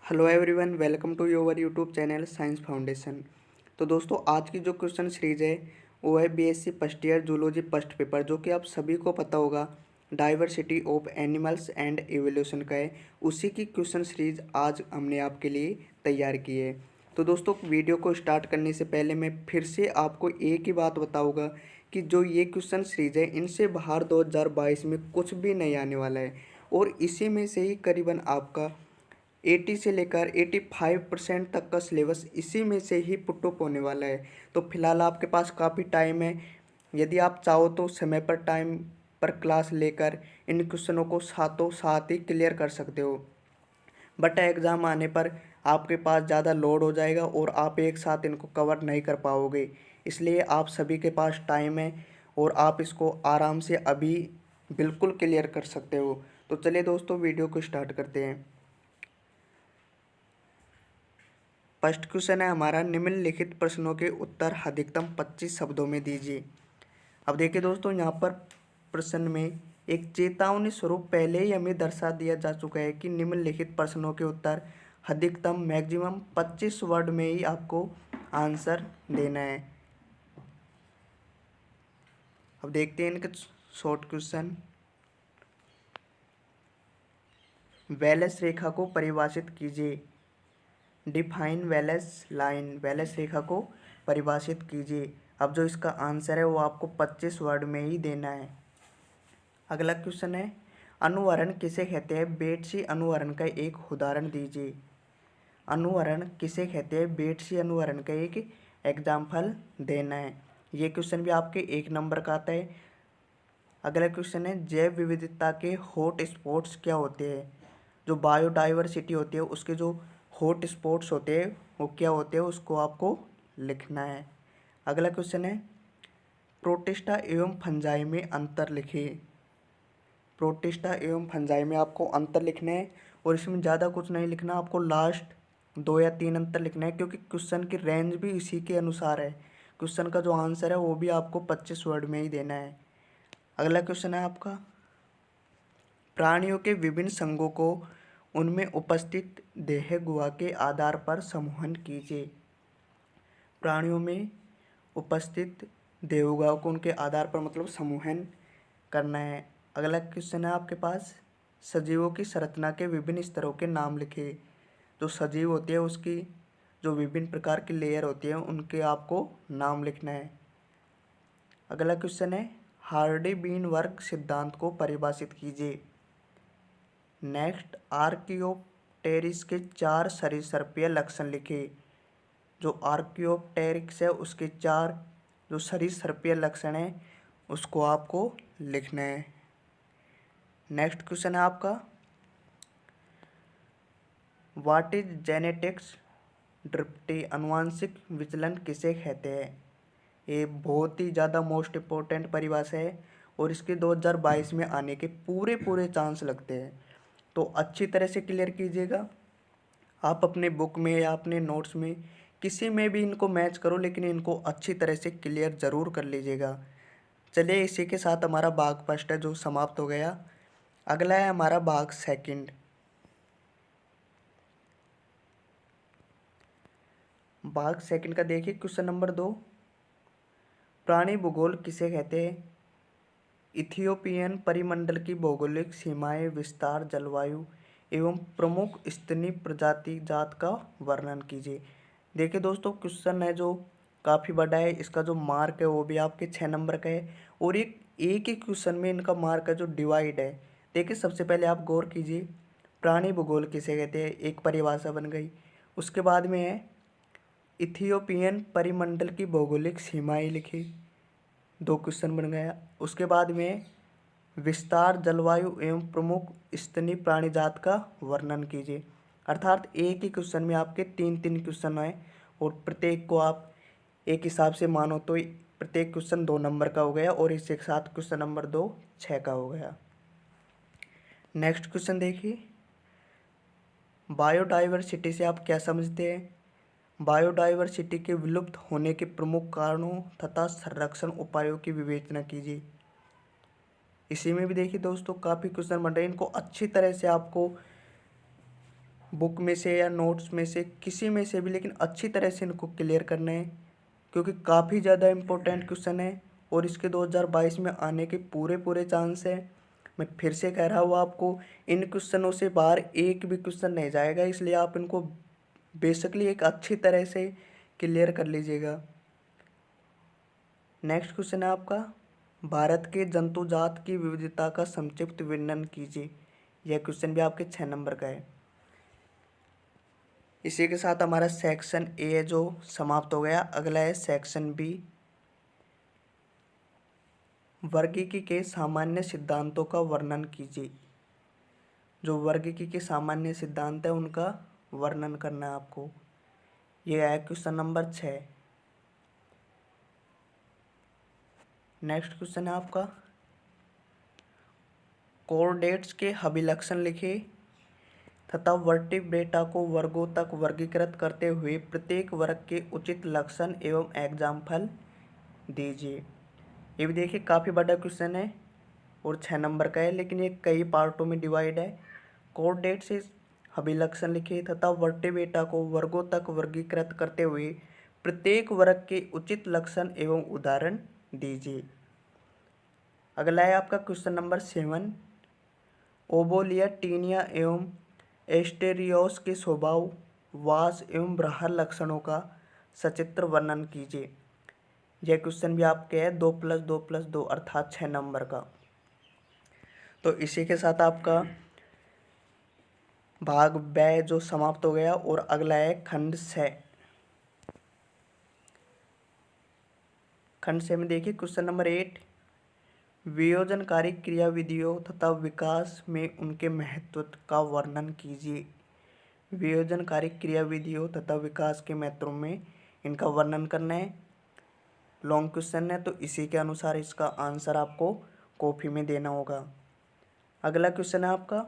Hello everyone, welcome to your YouTube channel science foundation. तो दोस्तों, आज की जो क्वेश्चन सीरीज है वो है BSc first year zoology first paper, जो कि आप सभी को पता होगा diversity of animals and evolution का है। उसी की क्वेश्चन सीरीज आज हमने आपके लिए तैयार की है। तो दोस्तों, वीडियो को स्टार्ट करने से पहले मैं फिर से आपको एक ही बात बताऊँगा कि जो ये क्वेश्चन सीरीज है इनसे बाहर 2022 में कुछ भी नहीं आने वाला है, और इसी में से ही करीबन आपका 80 से लेकर 85% तक का सिलेबस इसी में से ही पुट अप होने वाला है। तो फिलहाल आपके पास काफ़ी टाइम है। यदि आप चाहो तो समय पर टाइम पर क्लास लेकर इन क्वेश्चनों को साथों साथ ही क्लियर कर सकते हो। बट एग्ज़ाम आने पर आपके पास ज़्यादा लोड हो जाएगा और आप एक साथ इनको कवर नहीं कर पाओगे। इसलिए आप सभी के पास टाइम है और आप इसको आराम से अभी बिल्कुल क्लियर कर सकते हो। तो चलिए दोस्तों, वीडियो को स्टार्ट करते हैं। फर्स्ट क्वेश्चन है हमारा, निम्नलिखित प्रश्नों के उत्तर अधिकतम 25 शब्दों में दीजिए। अब देखिए दोस्तों, यहाँ पर प्रश्न में एक चेतावनी स्वरूप पहले ही हमें दर्शा दिया जा चुका है कि निम्नलिखित प्रश्नों के उत्तर अधिकतम मैक्सिमम 25 वर्ड में ही आपको आंसर देना है। अब देखते हैं इनके शॉर्ट क्वेश्चन। वैलेस रेखा को परिभाषित कीजिए। डिफाइन वैलेस लाइन, वैलेस रेखा को परिभाषित कीजिए। अब जो इसका आंसर है वो आपको 25 वर्ड में ही देना है। अगला क्वेश्चन है, अनुवरण किसे कहते हैं? बेटसी अनुवरण का एक उदाहरण दीजिए। अनुवरण किसे कहते हैं? बेटसी अनुवरण का एक एग्जाम्पल देना है। ये क्वेश्चन भी आपके 1 नंबर का आता है। अगला क्वेश्चन है, जैव विविधता के हॉट स्पॉट्स क्या होते हैं? जो बायोडाइवर्सिटी होती है उसके जो हॉट स्पॉट्स होते हैं वो क्या होते हैं, उसको आपको लिखना है। अगला क्वेश्चन है, प्रोटिस्टा एवं फंजाई में अंतर लिखिए। प्रोटिस्टा एवं फंजाई में आपको अंतर लिखना है और इसमें ज़्यादा कुछ नहीं लिखना, आपको लास्ट 2 या 3 अंतर लिखना है, क्योंकि क्वेश्चन की रेंज भी इसी के अनुसार है। क्वेश्चन का जो आंसर है वो भी आपको 25 वर्ड में ही देना है। अगला क्वेश्चन है आपका, प्राणियों के विभिन्न संघों को उनमें उपस्थित देह गुहा के आधार पर समूहन कीजिए। प्राणियों में उपस्थित देवगुहा को उनके आधार पर मतलब समूहन करना है। अगला क्वेश्चन है आपके पास, सजीवों की संरचना के विभिन्न स्तरों के नाम लिखिए। जो सजीव होती है उसकी जो विभिन्न प्रकार की लेयर होती है उनके आपको नाम लिखना है। अगला क्वेश्चन है, हार्डी बीन वर्ग सिद्धांत को परिभाषित कीजिए। नेक्स्ट, आर्कियोप्टेरिक्स के 4 सरीसृपीय लक्षण लिखिए। जो आर्कियोप्टेरिक्स है उसके 4 जो सरीसृपीय लक्षण हैं उसको आपको लिखना है। नेक्स्ट क्वेश्चन है आपका, व्हाट इज जेनेटिक्स ड्रिफ्टी, अनुवांशिक विचलन किसे कहते हैं? ये बहुत ही ज़्यादा मोस्ट इम्पोर्टेंट परिभाषा है और इसके 2022 में आने के पूरे पूरे चांस लगते हैं। तो अच्छी तरह से क्लियर कीजिएगा। आप अपने बुक में या अपने नोट्स में किसी में भी इनको मैच करो, लेकिन इनको अच्छी तरह से क्लियर ज़रूर कर लीजिएगा। चलिए, इसी के साथ हमारा भाग फर्स्ट है जो समाप्त हो गया। अगला है हमारा भाग सेकंड। भाग सेकंड का देखिए क्वेश्चन नंबर 2, प्राणी भूगोल किसे कहते हैं? इथियोपियन परिमंडल की भौगोलिक सीमाएं, विस्तार, जलवायु एवं प्रमुख स्तनी प्रजाति जात का वर्णन कीजिए। देखिए दोस्तों, क्वेश्चन है जो काफ़ी बड़ा है, इसका जो मार्क है वो भी आपके 6 नंबर का है और एक ही क्वेश्चन में इनका मार्क का जो डिवाइड है। देखिए, सबसे पहले आप गौर कीजिए, प्राणी भूगोल किसे कहते हैं, एक परिभाषा बन गई। उसके बाद में है इथियोपियन परिमंडल की भौगोलिक सीमाएं लिखी, 2 क्वेश्चन बन गया। उसके बाद में विस्तार, जलवायु एवं प्रमुख स्तनी प्राणी जात का वर्णन कीजिए। अर्थात एक ही क्वेश्चन में आपके 3-3 क्वेश्चन हैं और प्रत्येक को आप एक हिसाब से मानो तो प्रत्येक क्वेश्चन 2 नंबर का हो गया और इसके साथ क्वेश्चन नंबर 2 6 का हो गया। नेक्स्ट क्वेश्चन देखिए, बायोडाइवर्सिटी से आप क्या समझते हैं? बायोडाइवर्सिटी के विलुप्त होने के प्रमुख कारणों तथा संरक्षण उपायों की विवेचना कीजिए। इसी में भी देखिए दोस्तों काफ़ी क्वेश्चन बन रहे हैं, इनको अच्छी तरह से आपको बुक में से या नोट्स में से किसी में से भी, लेकिन अच्छी तरह से इनको क्लियर करना है क्योंकि काफ़ी ज़्यादा इम्पोर्टेंट क्वेश्चन है और इसके 2022 में आने के पूरे पूरे चांस है। मैं फिर से कह रहा हूँ आपको, इन क्वेश्चनों से बाहर एक भी क्वेश्चन नहीं जाएगा, इसलिए आप इनको बेसिकली एक अच्छी तरह से क्लियर कर लीजिएगा। नेक्स्ट क्वेश्चन है आपका, भारत के जंतु जात की विविधता का संक्षिप्त वर्णन कीजिए। यह क्वेश्चन भी आपके 6 नंबर का है। इसी के साथ हमारा सेक्शन ए जो समाप्त हो गया। अगला है सेक्शन बी, वर्गीकी के सामान्य सिद्धांतों का वर्णन कीजिए। जो वर्गीकी के सामान्य सिद्धांत है उनका वर्णन करना है आपको। यह है क्वेश्चन नंबर 6। नेक्स्ट क्वेश्चन है आपका, कोऑर्डिनेट्स के अभिलक्षण लिखे तथा वर्टिब्रेटा को वर्गों तक वर्गीकृत करते हुए प्रत्येक वर्ग के उचित लक्षण एवं एग्जाम्पल दीजिए। ये भी देखिए काफ़ी बड़ा क्वेश्चन है और 6 नंबर का है, लेकिन ये कई पार्टों में डिवाइड है। कोऑर्डिनेट से अभिलक्षण लिखे तथा वर्टिब्रेटा को वर्गों तक वर्गीकृत करते हुए प्रत्येक वर्ग के उचित लक्षण एवं उदाहरण दीजिए। अगला है आपका क्वेश्चन नंबर 7, ओबोलिया टीनिया एवं एस्टेरियोस के स्वभाव, वास एवं बाह्य लक्षणों का सचित्र वर्णन कीजिए। यह क्वेश्चन भी आपके है 2+2+2 अर्थात 6 नंबर का। तो इसी के साथ आपका भाग ब जो समाप्त हो गया और अगला है खंड 6। खंड 6 में देखिए क्वेश्चन नंबर 8, वियोजनकारी क्रियाविधियों तथा विकास में उनके महत्व का वर्णन कीजिए। वियोजनकारी क्रियाविधियों तथा विकास के महत्व में इनका वर्णन करना है। लॉन्ग क्वेश्चन है तो इसी के अनुसार इसका आंसर आपको कॉपी में देना होगा। अगला क्वेश्चन है आपका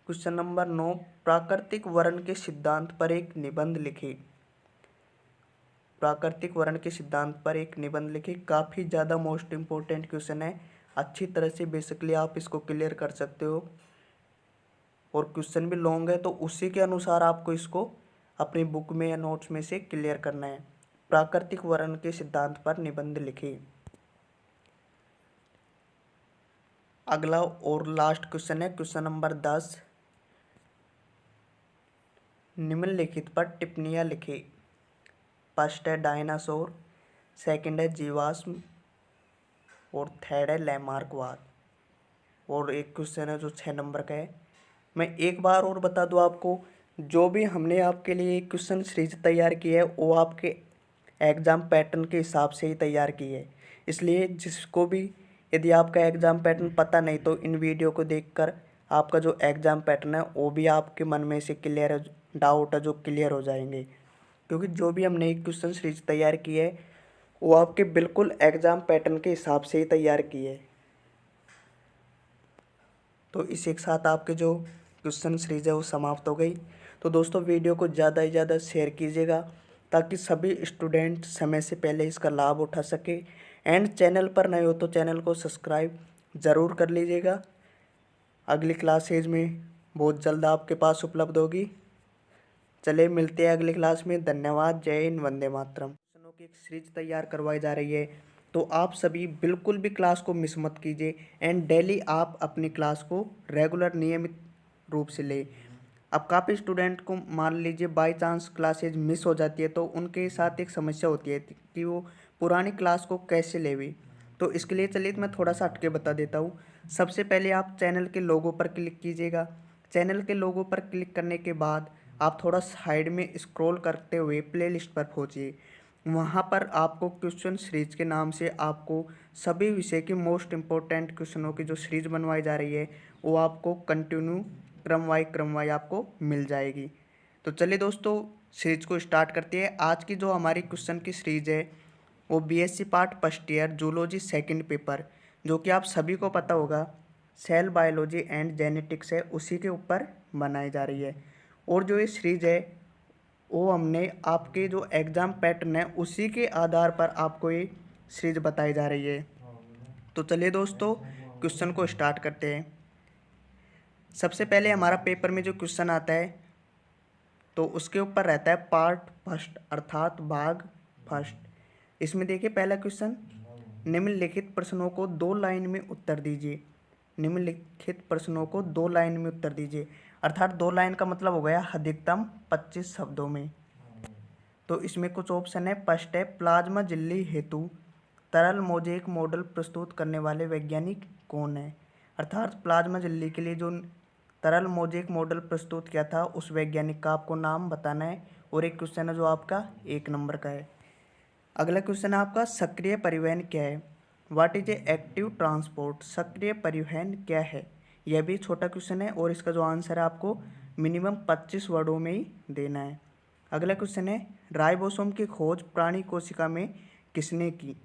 क्वेश्चन नंबर 9, प्राकृतिक वर्ण के सिद्धांत पर एक निबंध लिखिए। प्राकृतिक वर्ण के सिद्धांत पर एक निबंध लिखिए। काफ़ी ज़्यादा मोस्ट इम्पोर्टेंट क्वेश्चन है, अच्छी तरह से बेसिकली आप इसको क्लियर कर सकते हो और क्वेश्चन भी लॉन्ग है तो उसी के अनुसार आपको इसको अपनी बुक में या नोट्स में से क्लियर करना है। प्राकृतिक वर्ण के सिद्धांत पर निबंध लिखिए। अगला और लास्ट क्वेश्चन है क्वेश्चन नंबर 10, निम्नलिखित पर टिप्पणियाँ लिखिए। फर्स्ट है डायनासोर, सेकंड है जीवाश्म और थर्ड है लैमार्कवाद। और एक क्वेश्चन है जो 6 नंबर का है। मैं एक बार और बता दूं आपको, जो भी हमने आपके लिए क्वेश्चन सीरीज तैयार की है वो आपके एग्ज़ाम पैटर्न के हिसाब से ही तैयार की है। इसलिए जिसको भी यदि आपका एग्ज़ाम पैटर्न पता नहीं तो इन वीडियो को देखकर आपका जो एग्ज़ाम पैटर्न है वो भी आपके मन में से क्लियर डाउट है जो क्लियर हो जाएंगे, क्योंकि जो भी हमने एक क्वेश्चन सीरीज तैयार की है वो आपके बिल्कुल एग्ज़ाम पैटर्न के हिसाब से ही तैयार की है। तो इसी के साथ आपके जो क्वेश्चन सीरीज है वो समाप्त हो गई। तो दोस्तों वीडियो को ज़्यादा से ज़्यादा शेयर कीजिएगा ताकि सभी स्टूडेंट समय से पहले इसका लाभ उठा सके। एंड चैनल पर नए हो तो चैनल को सब्सक्राइब ज़रूर कर लीजिएगा। अगली क्लासेज में बहुत जल्द आपके पास उपलब्ध होगी। चलिए मिलते हैं अगली क्लास में। धन्यवाद। जय हिंद, वंदे मातरम। क्वेश्चनों की एक सीरीज तैयार करवाई जा रही है तो आप सभी बिल्कुल भी क्लास को मिस मत कीजिए एंड डेली आप अपनी क्लास को रेगुलर नियमित रूप से लें। अब काफ़ी स्टूडेंट को मान लीजिए बाय चांस क्लासेज मिस हो जाती है तो उनके साथ एक समस्या होती है कि वो पुरानी क्लास को कैसे लेवी। तो इसके लिए चलिए मैं थोड़ा सा हटके बता देता हूँ। सबसे पहले आप चैनल के लोगो पर क्लिक कीजिएगा। चैनल के लोगो पर क्लिक करने के बाद आप थोड़ा साइड में स्क्रॉल करते हुए प्लेलिस्ट पर पहुँचिए। वहाँ पर आपको क्वेश्चन सीरीज के नाम से आपको सभी विषय की मोस्ट इम्पोर्टेंट क्वेश्चनों की जो सीरीज बनवाई जा रही है वो आपको कंटिन्यू क्रम वाई आपको मिल जाएगी। तो चलिए दोस्तों सीरीज को स्टार्ट करते हैं। आज की जो हमारी क्वेश्चन की सीरीज है वो BSc part first year zoology second paper, जो कि आप सभी को पता होगा सेल बायोलॉजी एंड जेनेटिक्स है, उसी के ऊपर बनाई जा रही है। और जो ये सीरीज है वो हमने आपके जो एग्ज़ाम पैटर्न है उसी के आधार पर आपको ये सीरीज बताई जा रही है। तो चलिए दोस्तों क्वेश्चन को स्टार्ट करते हैं। सबसे पहले हमारा पेपर में जो क्वेश्चन आता है तो उसके ऊपर रहता है पार्ट फर्स्ट अर्थात भाग फर्स्ट। इसमें देखिए पहला क्वेश्चन, निम्नलिखित प्रश्नों को 2 लाइन में उत्तर दीजिए। निम्नलिखित प्रश्नों को 2 लाइन में उत्तर दीजिए, अर्थात 2 लाइन का मतलब हो गया अधिकतम 25 शब्दों में। तो इसमें कुछ ऑप्शन है। फर्स्ट है, प्लाज्मा झिल्ली हेतु तरल मोज़ेक मॉडल प्रस्तुत करने वाले वैज्ञानिक कौन है। अर्थात प्लाज्मा झिल्ली के लिए जो तरल मोज़ेक मॉडल प्रस्तुत किया था उस वैज्ञानिक का आपको नाम बताना है। और एक क्वेश्चन है जो आपका 1 नंबर का है। अगला क्वेश्चन है आपका, सक्रिय परिवहन क्या है। What is a active transport. सक्रिय परिवहन क्या है। यह भी छोटा क्वेश्चन है और इसका जो आंसर है आपको मिनिमम 25 वर्डों में ही देना है। अगला क्वेश्चन है, राइबोसोम की खोज प्राणी कोशिका में किसने की।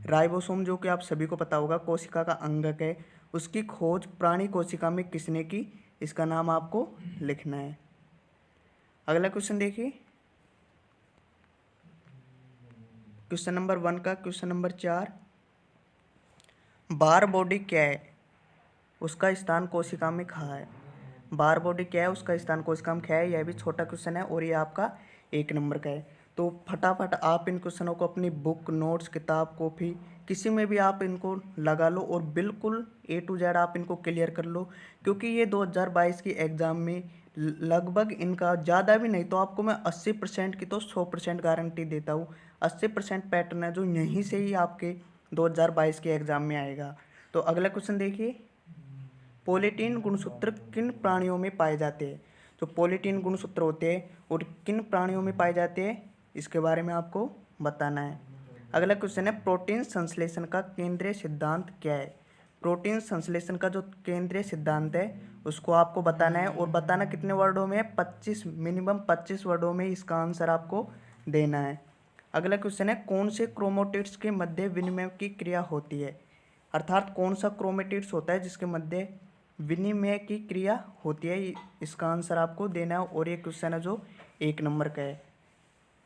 राइबोसोम जो कि आप सभी को पता होगा कोशिका का अंगक है, उसकी खोज प्राणी कोशिका में किसने की, इसका नाम आपको लिखना है। अगला क्वेश्चन देखिए, क्वेश्चन नंबर 1 का क्वेश्चन नंबर 4, बार बॉडी क्या है, उसका स्थान कोशिका में कहाँ है। बार बॉडी क्या है, उसका स्थान कोशिका में कहाँ है। यह भी छोटा क्वेश्चन है और ये आपका 1 नंबर का है। तो फटाफट आप इन क्वेश्चनों को अपनी बुक, नोट्स, किताब, कॉपी किसी में भी आप इनको लगा लो और बिल्कुल A to Z आप इनको क्लियर कर लो, क्योंकि ये 2022 की एग्ज़ाम में लगभग इनका ज़्यादा भी नहीं तो आपको मैं 80% की तो 100% गारंटी देता हूँ। 80% पैटर्न है जो यहीं से ही आपके 2022 के एग्ज़ाम में आएगा। तो अगला क्वेश्चन देखिए, पोलिटीन गुणसूत्र किन प्राणियों में पाए जाते हैं। जो पोलिटीन गुणसूत्र होते हैं और किन प्राणियों में पाए जाते हैं इसके बारे में आपको बताना है। अगला क्वेश्चन है, प्रोटीन संश्लेषण का केंद्रीय सिद्धांत क्या है। प्रोटीन संश्लेषण का जो केंद्रीय सिद्धांत है उसको आपको बताना है और बताना कितने वर्डों में है, 25, मिनिमम 25 वर्डों में इसका आंसर आपको देना है। अगला क्वेश्चन है, कौन से क्रोमेटिड्स के मध्य विनिमय की क्रिया होती है। अर्थात कौन सा क्रोमेटिड्स होता है जिसके मध्य विनिमय की क्रिया होती है, इसका आंसर आपको देना है और ये क्वेश्चन है जो 1 नंबर का है।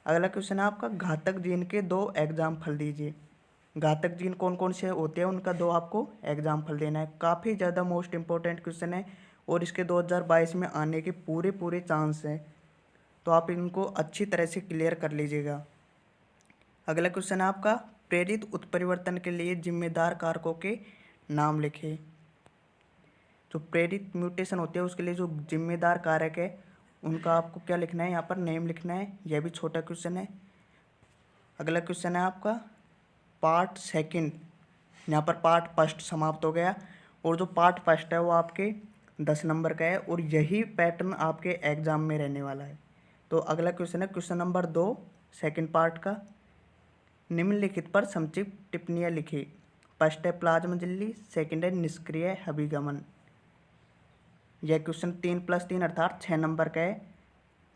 अगला क्वेश्चन है आपका, घातक जीन के 2 एग्जाम्पल दीजिए। घातक जीन कौन कौन से होते हैं उनका 2 आपको एग्जाम्पल देना है। काफ़ी ज़्यादा मोस्ट इंपॉर्टेंट क्वेश्चन है और इसके 2022 में आने के पूरे चांस हैं, तो आप इनको अच्छी तरह से क्लियर कर लीजिएगा। अगला क्वेश्चन है आपका, प्रेरित उत्परिवर्तन के लिए जिम्मेदार कारकों के नाम लिखें। जो प्रेरित म्यूटेशन होते हैं उसके लिए जो जिम्मेदार कारक है उनका आपको क्या लिखना है, यहाँ पर नेम लिखना है। यह भी छोटा क्वेश्चन है। अगला क्वेश्चन है आपका, पार्ट 2, यहाँ पर पार्ट फर्स्ट समाप्त हो गया और जो पार्ट फर्स्ट है वो आपके 10 नंबर का है और यही पैटर्न आपके एग्जाम में रहने वाला है। तो अगला क्वेश्चन है क्वेश्चन नंबर 2 सेकंड पार्ट का, निम्नलिखित पर संक्षिप्त टिप्पणियाँ लिखी। फर्स्ट है प्लाज्मा झिल्ली, सेकंड है निष्क्रिय अभिगमन। यह क्वेश्चन 3+3 अर्थात 6 नंबर का है,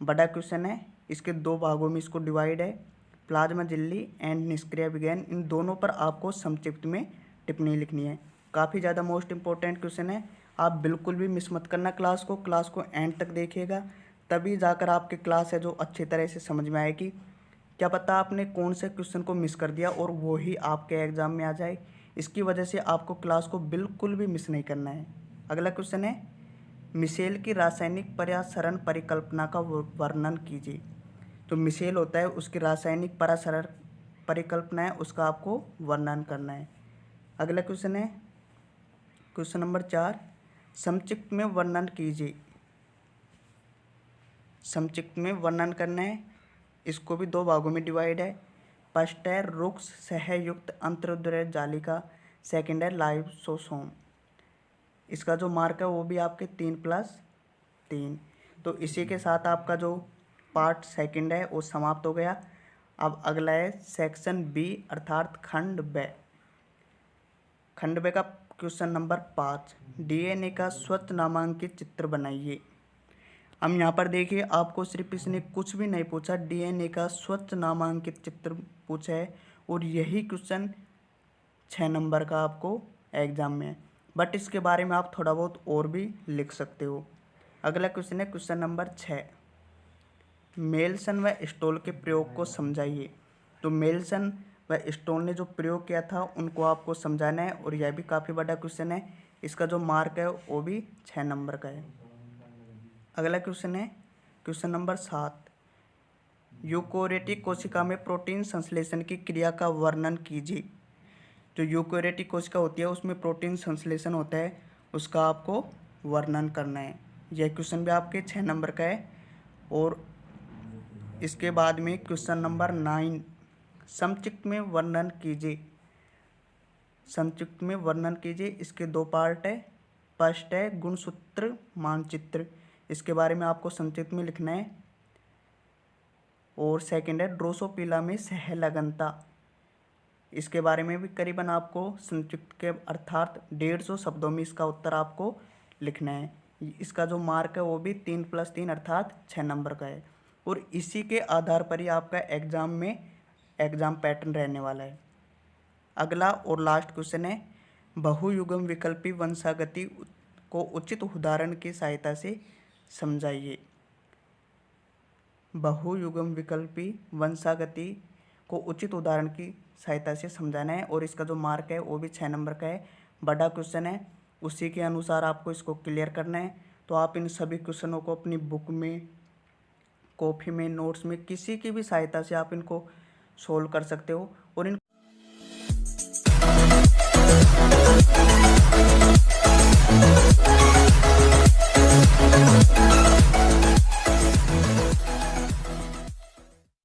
बड़ा क्वेश्चन है। इसके 2 भागों में इसको डिवाइड है, प्लाज्मा झिल्ली एंड निष्क्रिय अभिगमन, इन दोनों पर आपको संक्षिप्त में टिप्पणी लिखनी है। काफ़ी ज़्यादा मोस्ट इंपॉर्टेंट क्वेश्चन है, आप बिल्कुल भी मिस मत करना क्लास को एंड तक देखिएगा, तभी जाकर आपकी क्लास है जो अच्छी तरह से समझ में आएगी। क्या पता आपने कौन से क्वेश्चन को मिस कर दिया और वो ही आपके एग्ज़ाम में आ जाए, इसकी वजह से आपको क्लास को बिल्कुल भी मिस नहीं करना है। अगला क्वेश्चन है, मिशेल की रासायनिक परासरण परिकल्पना का वर्णन कीजिए। तो मिशेल होता है उसकी रासायनिक परासरण परिकल्पना है उसका आपको वर्णन करना है। अगला क्वेश्चन है क्वेश्चन नंबर 4, संक्षिप्त में वर्णन कीजिए। संक्षिप्त में वर्णन करना है, इसको भी 2 भागों में डिवाइड है। फर्स्ट है रुक्ष सहयुक्त अंतर्द्रव्य जालिका, सेकंड है लाइसोसोम। इसका जो मार्क है वो भी आपके 3+3। तो इसी के साथ आपका जो पार्ट 2 है वो समाप्त हो गया। अब अगला है सेक्शन बी अर्थात खंड ब। खंड ब का क्वेश्चन नंबर 5, डीएनए का स्वच्छ नामांकित चित्र बनाइए। हम यहाँ पर देखिए आपको सिर्फ इसने कुछ भी नहीं पूछा, डीएनए का स्वच्छ नामांकित चित्र पूछा है और यही क्वेश्चन 6 नंबर का आपको एग्जाम में है, बट इसके बारे में आप थोड़ा बहुत और भी लिख सकते हो। अगला क्वेश्चन है क्वेश्चन नंबर 6, मेल्सन व स्टोल के प्रयोग को समझाइए। तो मेल्सन व स्टोल ने जो प्रयोग किया था उनको आपको समझाना है और यह भी काफ़ी बड़ा क्वेश्चन है, इसका जो मार्क है वो भी 6 नंबर का है। अगला क्वेश्चन है क्वेश्चन नंबर 7, यूकोरियोटिक कोशिका में प्रोटीन संश्लेषण की क्रिया का वर्णन कीजिए। जो यूकोरियोटिक कोशिका होती है उसमें प्रोटीन संश्लेषण होता है, उसका आपको वर्णन करना है। यह क्वेश्चन भी आपके 6 नंबर का है। और इसके बाद में क्वेश्चन नंबर 9, संक्षिप्त में वर्णन कीजिए। संक्षिप्त में वर्णन कीजिए, इसके 2 पार्ट है। फर्स्ट है गुणसूत्र मानचित्र, इसके बारे में आपको संक्षिप्त में लिखना है। और सेकंड है ड्रोसोफिला में सहलगनता, इसके बारे में भी करीबन आपको संक्षिप्त के अर्थात 150 शब्दों में इसका उत्तर आपको लिखना है। इसका जो मार्क है वो भी 3+3 अर्थात 6 नंबर का है। और इसी के आधार पर ही आपका एग्जाम में एग्जाम पैटर्न रहने वाला है। अगला और लास्ट क्वेश्चन है, बहुयुग्म विकल्पी वंशागति को उचित उदाहरण की सहायता से समझाइए। बहुयुग्म विकल्पी वंशागति को उचित उदाहरण की सहायता से समझाना है। और इसका जो मार्क है वो भी 6 नंबर का है। बड़ा क्वेश्चन है, उसी के अनुसार आपको इसको क्लियर करना है। तो आप इन सभी क्वेश्चनों को अपनी बुक में, कॉपी में, नोट्स में, किसी की भी सहायता से आप इनको सोल्व कर सकते हो। और इन